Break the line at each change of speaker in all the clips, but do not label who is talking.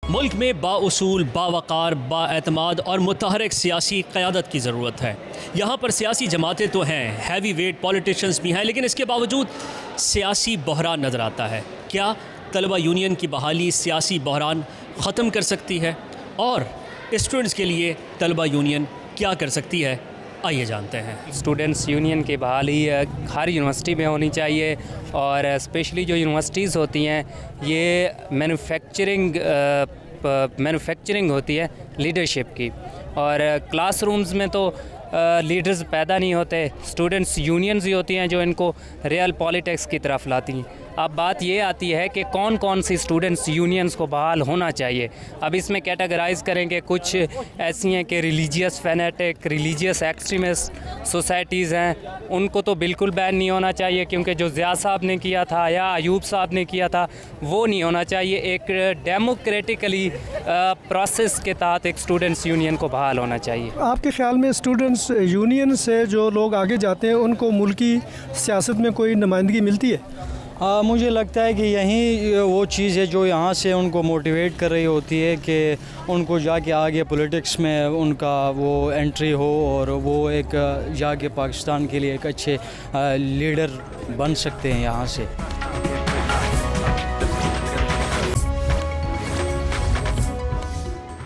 मुल्क में बाउसूल, बावकार, बाएतमाद और मुतहरक सियासी क़यादत की ज़रूरत है। यहाँ पर सियासी जमातें तो हैं, हैवी वेट पॉलिटिशियंस भी हैं, लेकिन इसके बावजूद सियासी बहरान नज़र आता है। क्या तलबा यूनियन की बहाली सियासी बहरान ख़त्म कर सकती है? और स्टूडेंट्स के लिए तलबा यूनियन क्या कर सकती है? आइए जानते हैं।
स्टूडेंट्स यूनियन की बहाली हर यूनिवर्सिटी में होनी चाहिए, और स्पेशली जो यूनिवर्सिटीज़ होती हैं ये मैन्युफैक्चरिंग होती है लीडरशिप की, और क्लासरूम्स में तो लीडर्स पैदा नहीं होते, स्टूडेंट्स यूनियंस ही होती हैं जो इनको रियल पॉलिटिक्स की तरफ लाती हैं। अब बात ये आती है कि कौन कौन सी स्टूडेंट्स यूनियंस को बहाल होना चाहिए। अब इसमें कैटेगराइज करेंगे, कुछ ऐसी हैं कि religious fanatic, religious extremist societies हैं, उनको तो बिल्कुल बैन नहीं होना चाहिए, क्योंकि जो ज़िया साहब ने किया था या अयूब साहब ने किया था वो नहीं होना चाहिए। एक डेमोक्रेटिकली प्रोसेस के तहत एक स्टूडेंट्स यूनियन को बहाल होना चाहिए।
आपके ख्याल में स्टूडेंट्स यूनियन से जो लोग आगे जाते हैं उनको मुल्की सियासत में कोई नुमाइंदगी मिलती है?
मुझे लगता है कि यही वो चीज़ है जो यहाँ से उनको मोटिवेट कर रही होती है कि उनको जाके आगे पॉलिटिक्स में उनका वो एंट्री हो और वो एक जाके पाकिस्तान के लिए एक अच्छे लीडर बन सकते हैं यहाँ से।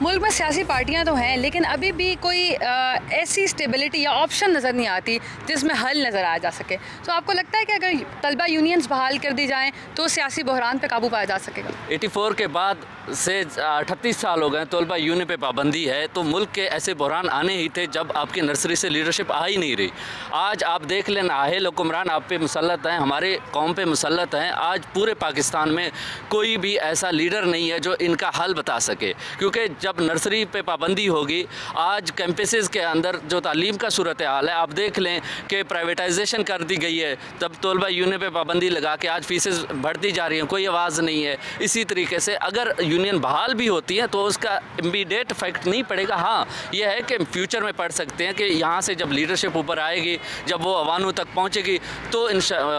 मुल्क में सियासी पार्टियां तो हैं, लेकिन अभी भी कोई ऐसी स्टेबिलिटी या ऑप्शन नज़र नहीं आती जिसमें हल नज़र आ जा सके। तो आपको लगता है कि अगर तलबा यूनियंस बहाल कर दी जाएं तो सियासी बहरान पे काबू पाया जा सकेगा?
84 के बाद से 38 साल हो गए तलबा यूनियन पे पाबंदी है, तो मुल्क के ऐसे बहरान आने ही थे जब आपकी नर्सरी से लीडरशिप आ ही नहीं रही। आज आप देख लें, नाअहल हुक्मरान आप पे मुसल्लत हैं, हमारे कौम पे मुसल्लत हैं। आज पूरे पाकिस्तान में कोई भी ऐसा लीडर नहीं है जो इनका हल बता सके, क्योंकि जब नर्सरी पे पाबंदी होगी, आज कैंपसेस के अंदर जो तालीम का सूरत हाल है, आप देख लें कि प्राइवेटाइजेशन कर दी गई है, तब तलबा यूनियन पे पाबंदी लगा के आज फीसेस बढ़ती जा रही हैं, कोई आवाज़ नहीं है। इसी तरीके से अगर यूनियन बहाल भी होती है तो उसका इमीडिएट इफेक्ट नहीं पड़ेगा। हाँ, यह है कि फ्यूचर में पढ़ सकते हैं कि यहाँ से जब लीडरशिप ऊपर आएगी, जब वो अवानों तक पहुँचेगी, तो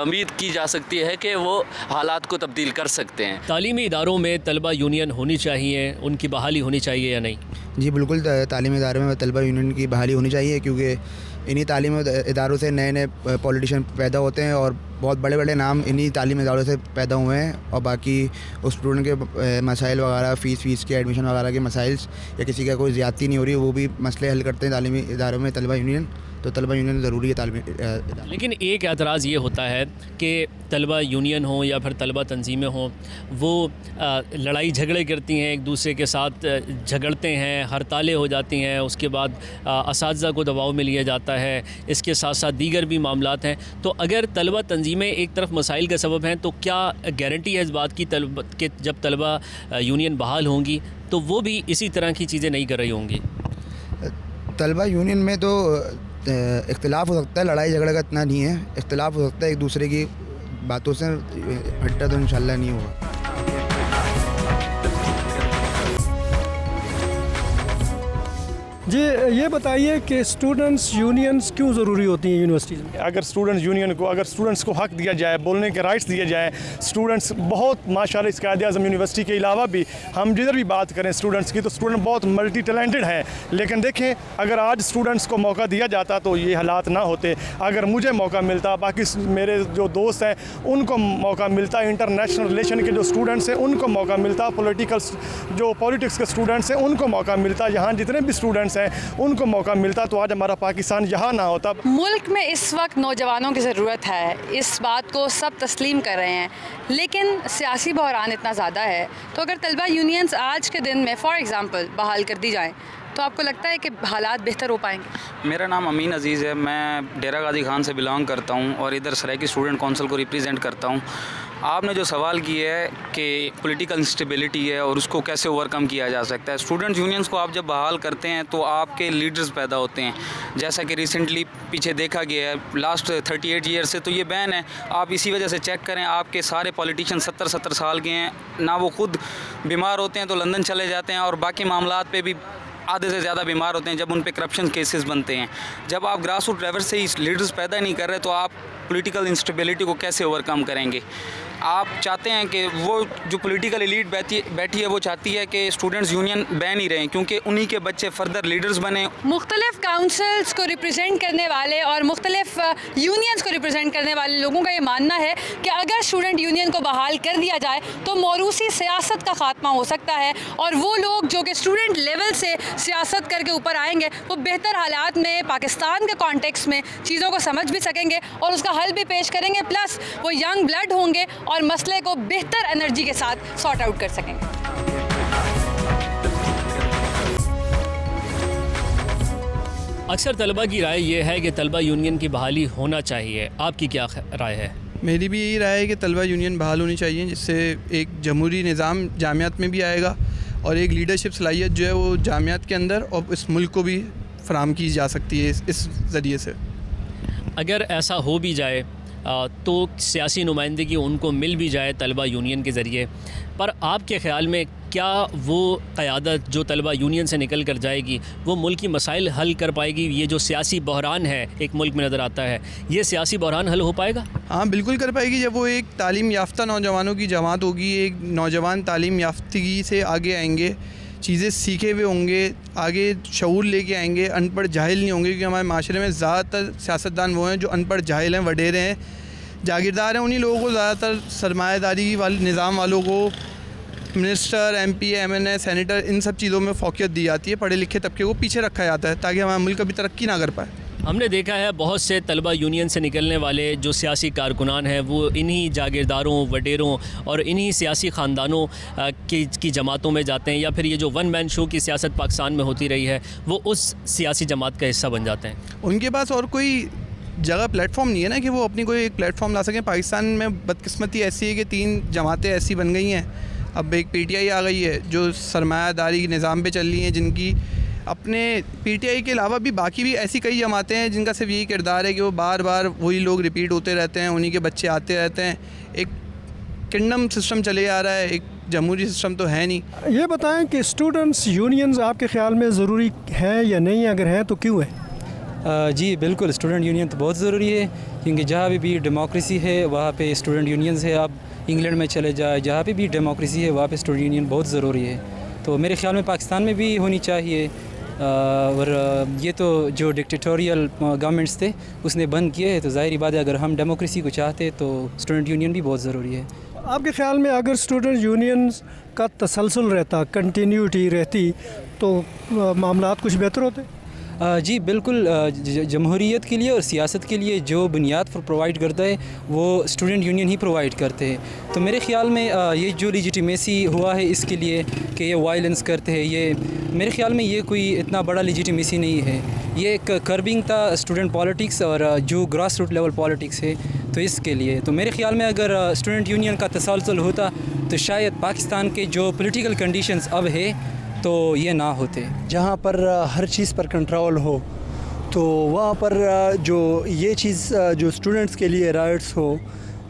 उम्मीद की जा सकती है कि वो हालात को तब्दील कर सकते हैं।
तालीमी इदारों में तलबा यूनियन होनी चाहिए, उनकी बहाली होनी चाहिए या नहीं?
जी बिल्कुल, तालीमी इदारों में तलबा यूनियन की बहाली होनी चाहिए, क्योंकि इन्हीं तालीमी इदारों से नए नए पॉलिटिशियन पैदा होते हैं और बहुत बड़े बड़े नाम इन्हीं तालीमी इदारों से पैदा हुए हैं। और बाकी उस स्टूडेंट के मसाइल वगैरह, फ़ीस के एडमिशन वगैरह के मसाइल या किसी का कोई ज़्यादती नहीं हो रही, वो भी मसले हल करते हैं तालीमी इदारों में तलबा यूनियन। तो तलबा यूनियन ज़रूरी है तालीमी।
लेकिन एक एतराज़ ये होता है कि तलबा यूनियन हो या फिर तलबा तंजीमें हों, वो लड़ाई झगड़े करती हैं, एक दूसरे के साथ झगड़ते हैं, हड़तालें हो जाती हैं, उसके बाद असातिज़ा को दबाव में लिया जाता है, इसके साथ साथ दीगर भी मामलात हैं। तो अगर तलबा तंजीमें एक तरफ मसाइल का सबब हैं, तो क्या गारंटी है इस बात की कि जब तलबा यूनियन बहाल होंगी तो वो भी इसी तरह की चीज़ें नहीं कर रही होंगी?
तलबा यूनियन में तो इख्तिलाफ हो सकता है, लड़ाई झगड़ा का इतना नहीं है। इख्तिलाफ हो सकता है एक दूसरे की बातों से, हट्टा तो इंशाल्लाह नहीं होगा।
जी ये बताइए कि स्टूडेंट्स यूनियंस क्यों ज़रूरी होती हैं यूनिवर्सिटीज़ में?
अगर स्टूडेंट्स को हक़ दिया जाए, बोलने के राइट्स दिए जाए, स्टूडेंट्स बहुत माशाल्लाह इस कायद-ए-आज़म यूनिवर्सिटी के अलावा भी हम जिधर भी बात करें स्टूडेंट्स की, तो स्टूडेंट बहुत मल्टी टैलेंटेड हैं। लेकिन देखें, अगर आज स्टूडेंट्स को मौका दिया जाता तो ये हालात ना होते। अगर मुझे मौका मिलता, बाकी मेरे जो दोस्त हैं उनको मौका मिलता, इंटरनेशनल रिलेशन के जो स्टूडेंट्स हैं उनको मौका मिलता, पॉलिटिक्स के स्टूडेंट्स हैं उनको मौका मिलता, यहाँ जितने भी स्टूडेंट्स हैं उनको मौका मिलता, तो आज हमारा पाकिस्तान यहाँ ना होता।
मुल्क में इस वक्त नौजवानों की ज़रूरत है, इस बात को सब तस्लीम कर रहे हैं, लेकिन सियासी बहरान इतना ज़्यादा है। तो अगर तलबा यूनियंस आज के दिन में फॉर एग्ज़ाम्पल बहाल कर दी जाएँ तो आपको लगता है कि हालात बेहतर हो पाएंगे?
मेरा नाम अमीन अज़ीज़ है, मैं डेरा गाजी खान से बिलोंग करता हूँ और इधर सराइकी स्टूडेंट काउंसिल को रिप्रेजेंट करता हूँ। आपने जो सवाल किया है कि पॉलिटिकल इंस्टेबिलिटी है और उसको कैसे ओवरकम किया जा सकता है, स्टूडेंट यूनियंस को आप जब बहाल करते हैं तो आपके लीडर्स पैदा होते हैं। जैसा कि रिसेंटली पीछे देखा गया है, लास्ट 38 ईयर से तो ये बैन है। आप इसी वजह से चेक करें, आपके सारे पॉलिटिशियन 70-70 साल के हैं, ना वो खुद बीमार होते हैं तो लंदन चले जाते हैं, और बाकी मामलात पे भी आधे से ज़्यादा बीमार होते हैं जब उन पे करप्शन केसेस बनते हैं। जब आप ग्रास रूट लेवल से ही लीडर्स पैदा नहीं कर रहे तो आप पॉलिटिकल इंस्टेबिलिटी को कैसे ओवरकम करेंगे? आप चाहते हैं कि वो जो पॉलिटिकल एलीट बैठी है वो चाहती है कि स्टूडेंट्स यूनियन बैन ही रहें क्योंकि उन्हीं के बच्चे फर्दर लीडर्स बने।
मुख्तलिफ काउंसिल्स को रिप्रेजेंट करने वाले और मुख्तलिफ यूनियंस को रिप्रेजेंट करने वाले लोगों का ये मानना है कि अगर स्टूडेंट यूनियन को बहाल कर दिया जाए तो मौरूसी सियासत का खात्मा हो सकता है और वो लोग जो कि स्टूडेंट लेवल से सियासत करके ऊपर आएंगे वो बेहतर हालात में पाकिस्तान के कॉन्टेक्स्ट में चीज़ों को समझ भी सकेंगे और उसका हल भी पेश करेंगे, प्लस वो यंग ब्लड होंगे और मसले को बेहतर एनर्जी के साथ सॉर्ट आउट कर सकेंगे।
अक्सर तलबा की राय ये है कि तलबा यूनियन की बहाली होना चाहिए, आपकी क्या राय है?
मेरी भी यही राय है कि तलबा यूनियन बहाल होनी चाहिए, जिससे एक जमहूरी निज़ाम जामियात में भी आएगा और एक लीडरशिप सलाहियत जो है वो जामियात के अंदर और इस मुल्क को भी फराहम की जा सकती है इस ज़रिए से।
अगर ऐसा हो भी जाए तो सियासी नुमाइंदगी उनको मिल भी जाए तलबा यूनियन के ज़रिए, पर आपके ख़्याल में क्या वो क़यादत जो तलबा यूनियन से निकल कर जाएगी वो मुल्क की मसाइल हल कर पाएगी? ये जो सियासी बहरान है एक मुल्क में नज़र आता है, ये सियासी बहरान हल हो पाएगा?
हाँ बिल्कुल कर पाएगी। जब वो एक तालीम याफ्ता नौजवानों की जमात होगी, एक नौजवान तालीम याफ्तगी से आगे आएंगे, चीज़ें सीखे हुए होंगे, आगे शऊर लेके आएंगे, अनपढ़ जाहिल नहीं होंगे, क्योंकि हमारे माशरे में ज़्यादातर सियासतदान वो हैं जो अनपढ़ जाहिल हैं, वडेरे हैं, जागीरदार हैं। उन्हीं लोगों को ज़्यादातर सरमायादारी वाले निज़ाम वालों को मिनिस्टर, MP, MNA, सेनेटर, इन सब चीज़ों में फ़ौक़ियत दी जाती है। पढ़े लिखे तबके को पीछे रखा जाता है ताकि हमारा मुल्क कभी तरक्की ना कर पाए।
हमने देखा है बहुत से तलबा यूनियन से निकलने वाले जो सियासी कारकुनान हैं वो इन्हीं जागीरदारों, वडेरों और इन्हीं सियासी ख़ानदानों की जमातों में जाते हैं, या फिर ये जो वन मैन शो की सियासत पाकिस्तान में होती रही है वो उस सियासी जमात का हिस्सा बन जाते हैं।
उनके पास और कोई जगह प्लेटफॉर्म नहीं है ना कि वो अपनी कोई एक प्लेटफॉर्म ला सकें। पाकिस्तान में बदकिस्मती ऐसी है कि 3 जमातें ऐसी बन गई हैं। अब एक PTI आ गई है जो सरमायादारी के निज़ाम पे चल रही हैं, जिनकी अपने PTI के अलावा भी बाकी भी ऐसी कई जमातें हैं जिनका सिर्फ यही किरदार है कि वो बार बार वही लोग रिपीट होते रहते हैं, उन्हीं के बच्चे आते रहते हैं। एक किंगडम सिस्टम चले आ रहा है, एक जमहूरी सिस्टम तो है नहीं।
ये बताएं कि स्टूडेंट्स यूनियंस आपके ख़्याल में ज़रूरी है या नहीं, अगर हैं तो क्यों है?
जी बिल्कुल, स्टूडेंट यूनियन तो बहुत ज़रूरी है क्योंकि जहाँ भी डेमोक्रेसी है वहाँ पे स्टूडेंट यूनियंस है। आप इंग्लैंड में चले जाए, जहाँ पे भी डेमोक्रेसी है वहाँ पे स्टूडेंट यूनियन बहुत ज़रूरी है। तो मेरे ख़्याल में पाकिस्तान में भी होनी चाहिए। और ये तो जो डिक्टेटोरियल गवर्नमेंट्स थे उसने बंद किए है, तो ज़ाहिर बात है अगर हम डेमोक्रेसी को चाहते तो स्टूडेंट यूनियन भी बहुत ज़रूरी है।
आपके ख़्याल में अगर स्टूडेंट यूनियंस का तसलसल रहता, कंटिन्यूटी रहती, तो मामलात कुछ बेहतर होते?
जी बिल्कुल, जमहूरियत के लिए और सियासत के लिए जो बुनियाद प्रोवाइड करता है वो स्टूडेंट यूनियन ही प्रोवाइड करते हैं। तो मेरे ख़्याल में ये जो लेजिटिमेसी हुआ है इसके लिए कि ये वायलेंस करते हैं, ये मेरे ख़्याल में ये कोई इतना बड़ा लेजिटिमेसी नहीं है। ये एक कर्बिंग था स्टूडेंट पॉलिटिक्स और जो ग्रास रूट लेवल पॉलिटिक्स है, तो इसके लिए तो मेरे ख़्याल में अगर स्टूडेंट यूनियन का तसलसल होता तो शायद पाकिस्तान के जो पॉलिटिकल कंडीशंस अब है तो ये ना होते।
जहाँ पर हर चीज़ पर कंट्रोल हो तो वहाँ पर जो ये चीज़ जो स्टूडेंट्स के लिए राइट्स हो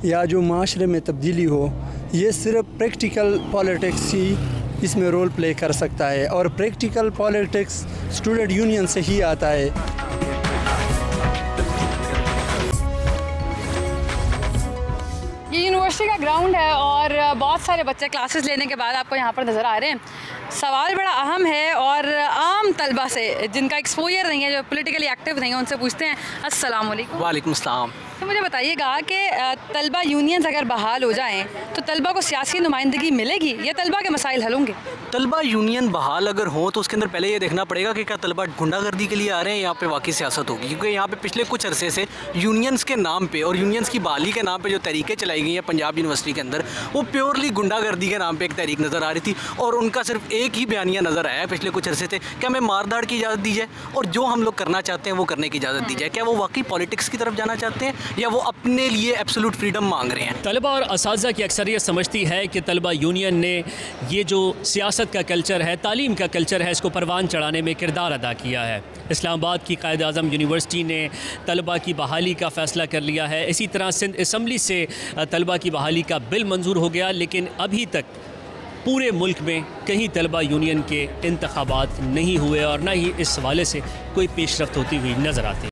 या जो माशरे में तब्दीली हो, ये सिर्फ प्रैक्टिकल पॉलिटिक्स ही इसमें रोल प्ले कर सकता है और प्रैक्टिकल पॉलिटिक्स स्टूडेंट यूनियन से ही आता है।
ये यूनिवर्सिटी का ग्राउंड है और बहुत सारे बच्चे क्लासेस लेने के बाद आपको यहाँ पर नज़र आ रहे हैं। सवाल बड़ा अहम है और आम तलबा से जिनका एक्सपोजर नहीं है, जो पॉलिटिकली एक्टिव नहीं है, उनसे पूछते हैं। अस्सलाम वालेकुम।
वालेकुम सलाम।
तो मुझे बताइएगा कि तलबा यूनियंस अगर बहाल हो जाएं तो तलबा को सियासी नुमाइंदगी मिलेगी या तलबा के मसाइल हल होंगे?
तलबा यूनियन बहाल अगर हो तो उसके अंदर पहले ये देखना पड़ेगा कि क्या तलबा गुंडागर्दी के लिए आ रहे हैं, यहाँ पे वाकई सियासत होगी। क्योंकि यहाँ पे पिछले कुछ अरसे से यूनियंस के नाम पे और यूनियंस की बहाली के नाम पे जो तहरीकें चलाई गई हैं पंजाब यूनिवर्सिटी के अंदर, वो प्योरली गुंडागर्दी के नाम पर एक तहरीक नज़र आ रही थी और उनका सिर्फ एक ही बयानिया नज़र आया है पिछले कुछ अरसे से कि हमें मारधाड़ की इजाज़त दी जाए और जो हम लोग करना चाहते हैं वो करने की इजाज़त दी जाए। क्या वो वाकई पॉलिटिक्स की तरफ जाना चाहते हैं या वो अपने लिए एब्सोल्यूट फ्रीडम मांग रहे हैं?
तलबा और असातिज़ा की अक्सरियत समझती है कि तलबा यूनियन ने ये जो सियासत का कल्चर है, तालीम का कल्चर है, इसको परवान चढ़ाने में किरदार अदा किया है। इस्लामाबाद की कायद आज़म यूनिवर्सिटी ने तलबा की बहाली का फ़ैसला कर लिया है। इसी तरह सिंध असम्बली से तलबा की बहाली का बिल मंजूर हो गया, लेकिन अभी तक पूरे मुल्क में कहीं तलबा यूनियन के इंतखाबात नहीं हुए और ना ही इस हवाले से कोई पेशरफ्त होती हुई नज़र आती।